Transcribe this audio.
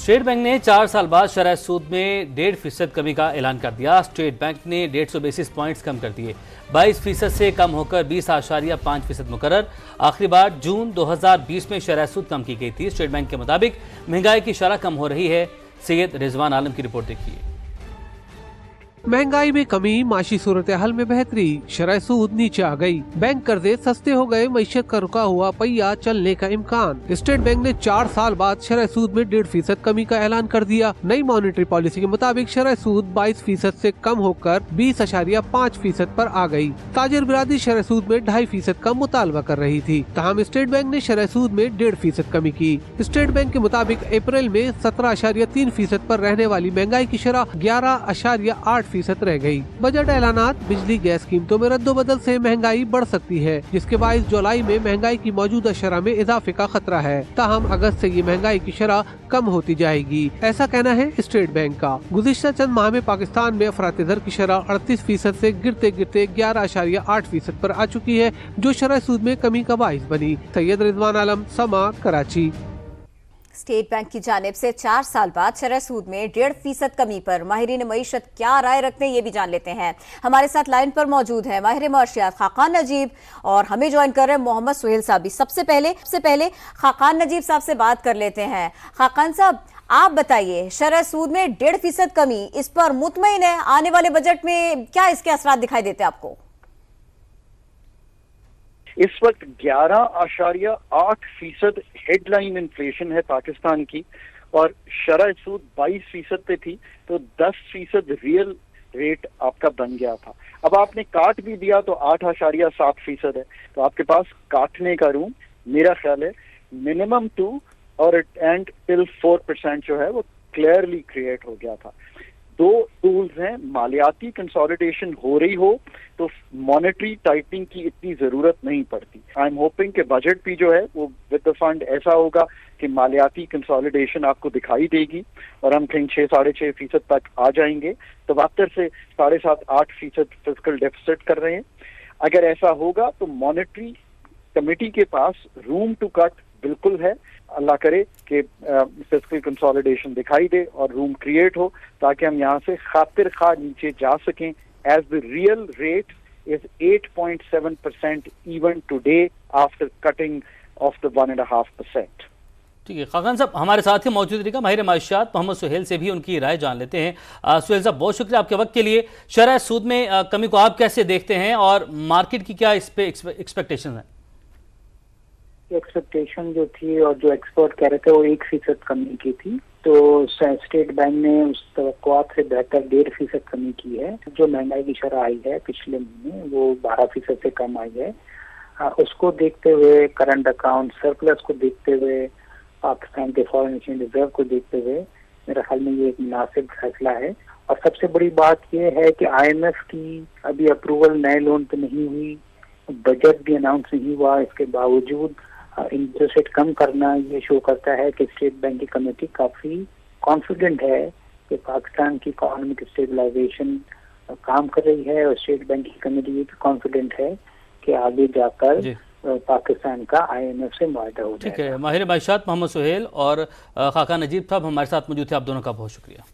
State bank ने 4 साल बाद शरह सूद में 1.5% कमी का ऐलान कर दिया। स्टेट बैंक ने 150 बेसिस पॉइंट्स कम कर दिए। 22% से कम होकर 20.5% मुकर्रर। आखिरी बार जून 2020 में शरह सूद कम की गई थी। स्टेट बैंक के मुताबिक महंगाई की शरह कम हो रही है। सैयद रिजवान आलम की रिपोर्ट देखिए। महंगाई में कमी, माशी सूरत हाल में बेहतरी, शरह सूद नीचे आ गई, बैंक कर्जे सस्ते हो गए, मईशत का रुका हुआ पहिया चलने का इम्कान। स्टेट बैंक ने 4 साल बाद शरह सूद में 1.5% कमी का ऐलान कर दिया। नई मॉनेटरी पॉलिसी के मुताबिक शरह सूद 22% से कम होकर 20.5% पर आ गई। ताजिर बिरादरी शरह सूद में 2.5% का मुतालबा कर रही थी, तहम स्टेट बैंक ने शरह सूद में 1.5% कमी की। स्टेट बैंक के मुताबिक अप्रैल में 17.3% पर रहने वाली महंगाई की शरह 11.8% रह गई। बजट ऐलानात, बिजली गैस कीमतों में रद्दोबदल से महंगाई बढ़ सकती है, जिसके बाइस जुलाई में महंगाई की मौजूदा शरह में इजाफे का खतरा है। ताहम अगस्त से ये महंगाई की शरह कम होती जाएगी, ऐसा कहना है स्टेट बैंक का। गुज़िश्ता चंद माह में पाकिस्तान में अफरात-ए-ज़र की शरह 38% से गिरते गिरते 11.8% पर आ चुकी है, जो शरह सूद में कमी का बाइस बनी। सैयद रिजवान आलम, समा, कराची। स्टेट बैंक की जानिब से 4 साल बाद शरह सूद में 1.5% कमी पर माहिरीन मईशत क्या राय रखते हैं, ये भी जान लेते हैं। हमारे साथ लाइन पर मौजूद है माहिर मईशियत खाकान नजीब और हमें ज्वाइन कर रहे हैं मोहम्मद सुहेल साहब भी। सबसे पहले खाकान नजीब साहब से बात कर लेते हैं। खाकान साहब, आप बताइए, शरह सूद में 1.5% कमी, इस पर मुतमईन है? आने वाले बजट में क्या इसके असरात दिखाई देते हैं आपको? इस वक्त 11.8% हेडलाइन इन्फ्लेशन है पाकिस्तान की और शरह सूद 22% पे थी, तो 10% रियल रेट आपका बन गया था। अब आपने काट भी दिया तो 8.7% है, तो आपके पास काटने का रूम मेरा ख्याल है मिनिमम 2 और एंड टिल 4% जो है वो क्लियरली क्रिएट हो गया था। दो टूल्स हैं, मालियाती कंसोलिडेशन हो रही हो तो मॉनेटरी टाइटनिंग की इतनी जरूरत नहीं पड़ती। आई एम होपिंग कि बजट भी जो है वो विद द फंड ऐसा होगा कि मालियाती कंसोलिडेशन आपको दिखाई देगी और हम कहीं 6-6.5% तक आ जाएंगे। 72 से 7.5-8% फिस्कल डेफिसिट कर रहे हैं। अगर ऐसा होगा तो मॉनेटरी कमेटी के पास रूम टू कट बिल्कुल है। अल्लाह करे कि फिस्कल कंसोलिडेशन दिखाई दे और रूम क्रिएट हो ताकि हम यहाँ से खातिर खा नीचे जा सकें। As the real rate is 8.7% even today after cutting of the 1.5%। ठीक है खाकान साहब, हमारे साथ ही मौजूद रहेगा माहिर माशियात मोहम्मद सुहेल से भी उनकी राय जान लेते हैं। सुहेल साहब, बहुत शुक्रिया आपके वक्त के लिए। शरह सूद में कमी को आप कैसे देखते हैं और मार्केट की क्या इस पे एक्सपेक्टेशन है? एक्सपेक्टेशन जो थी और जो एक्सपर्ट कह रहे थे वो 1% कमी की थी, तो स्टेट बैंक ने उस तवक्कुआत से बेहतर 1.5% कमी की है। जो महंगाई की शरह आई है पिछले महीने वो 12% से कम आई है। उसको देखते हुए, करंट अकाउंट सरप्लस को देखते हुए, पाकिस्तान के फॉरेन एक्सचेंज रिजर्व को देखते हुए मेरे ख्याल में ये एक मुनासिब फैसला है। और सबसे बड़ी बात ये है कि IMF की अभी अप्रूवल नए लोन पे नहीं हुई, बजट भी अनाउंस नहीं हुआ, इसके बावजूद इंटरेस्ट रेट कम करना ये शो करता है कि स्टेट बैंक की कमेटी काफी कॉन्फिडेंट है कि पाकिस्तान की इकोनॉमिक स्टेबलाइजेशन काम कर रही है। और स्टेट बैंक की कमेटी ये भी कॉन्फिडेंट है कि आगे जाकर पाकिस्तान का IMF से मुआहदा हो जाएगा। ठीक है, माहिर माशियात मोहम्मद सुहेल और खाकान नजीब साहब हमारे साथ मौजूद थे। आप दोनों का बहुत शुक्रिया।